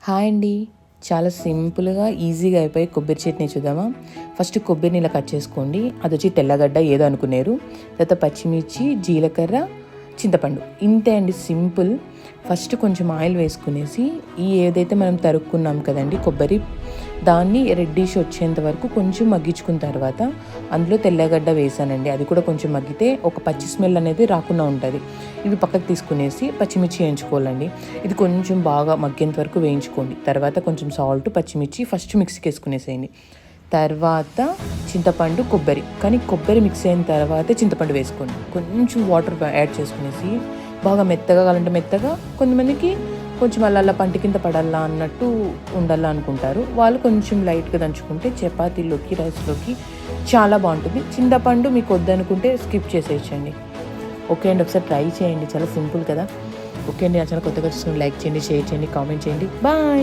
Hi అండి. చాలా సింపుల్గా ఈజీగా అయిపోయి కొబ్బరి చట్నీ చూద్దామా. ఫస్ట్ కొబ్బరిని ఇలా కట్ చేసుకోండి. అది వచ్చి తెల్లగడ్డ ఏదో అనుకున్నారు. తర్వాత పచ్చిమిర్చి, జీలకర్ర, చింతపండు, ఇంతే అండి, సింపుల్. ఫస్ట్ కొంచెం ఆయిల్ వేసుకునేసి ఏదైతే మనం తరుక్కున్నాం కదండి కొబ్బరి, దాన్ని రెడ్డిష్ వచ్చేంత వరకు కొంచెం మగ్గించుకున్న తర్వాత అందులో తెల్లగడ్డ వేసానండి. అది కూడా కొంచెం మగ్గితే ఒక పచ్చి స్మెల్ అనేది రాకుండా ఉంటుంది. ఇవి పక్కకు తీసుకునేసి పచ్చిమిర్చి వేయించుకోవాలండి. ఇది కొంచెం బాగా మగ్గేంత వరకు వేయించుకోండి. తర్వాత కొంచెం సాల్ట్, పచ్చిమిర్చి ఫస్ట్ మిక్సీకి వేసుకునేసేయండి. తర్వాత చింతపండు, కొబ్బరి, కానీ కొబ్బరి మిక్స్ అయిన తర్వాత చింతపండు వేసుకోండి. కొంచెం వాటర్ యాడ్ చేసుకునేసి బాగా మెత్తగా కావాలంటే మెత్తగా, కొంతమందికి కొంచెం అలా పంటి కింద పడాలా అన్నట్టు ఉండాలా అనుకుంటారు. వాళ్ళు కొంచెం లైట్గా దంచుకుంటే చపాతీలోకి, రైస్లోకి చాలా బాగుంటుంది. చింతపండు మీకు వద్దనుకుంటే స్కిప్ చేసేయచ్చండి. ఓకే అండి, ఒకసారి ట్రై చేయండి, చాలా సింపుల్ కదా. ఓకే అండి, నా ఛానల్ కొత్తగా చూసుకుని లైక్ చేయండి, షేర్ చేయండి, కామెంట్ చేయండి. బాయ్.